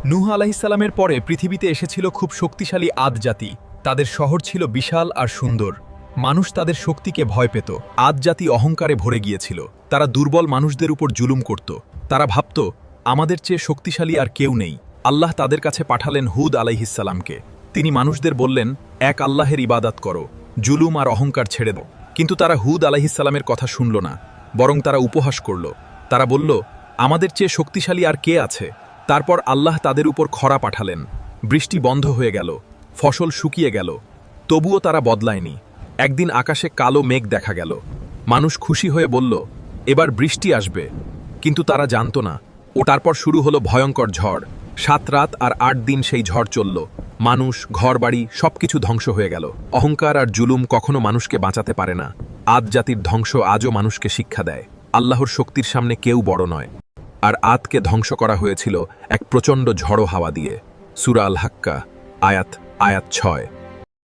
নূহ আলাইহিসসালামের পরে পৃথিবীতে এসেছিল খুব শক্তিশালী আদ জাতি। তাদের শহর ছিল বিশাল আর সুন্দর। মানুষ তাদের শক্তিকে ভয় পেত। আদ জাতি অহংকারে ভরে গিয়েছিল। তারা দুর্বল মানুষদের উপর জুলুম করত। তারা ভাবত, আমাদের চেয়ে শক্তিশালী আর কেউ নেই। আল্লাহ তাদের কাছে পাঠালেন হুদ আলাইহিসসালামকে। তিনি মানুষদের বললেন, এক আল্লাহের ইবাদত করো, জুলুম আর অহংকার ছেড়ে দাও। কিন্তু তারা হুদ আলাইহিসসালামের কথা শুনল না, বরং তারা উপহাস করল। তারা বলল, আমাদের চেয়ে শক্তিশালী আর কে আছে? তারপর আল্লাহ তাদের উপর খরা পাঠালেন। বৃষ্টি বন্ধ হয়ে গেল, ফসল শুকিয়ে গেল। তবুও তারা বদলায়নি। একদিন আকাশে কালো মেঘ দেখা গেল। মানুষ খুশি হয়ে বলল, এবার বৃষ্টি আসবে। কিন্তু তারা জানত না, তারপর শুরু হলো ভয়ঙ্কর ঝড়। 7 রাত আর 8 দিন সেই ঝড় চলল। মানুষ, ঘরবাড়ি সবকিছু ধ্বংস হয়ে গেল। অহংকার আর জুলুম কখনো মানুষকে বাঁচাতে পারে না। আদ জাতির ধ্বংস আজও মানুষকে শিক্ষা দেয়, আল্লাহর শক্তির সামনে কেউ বড় নয়। আর আদকে ধ্বংস করা হয়েছিল এক প্রচণ্ড ঝড়ো হাওয়া দিয়ে। সূরা আল হাক্কা, আয়াত 6।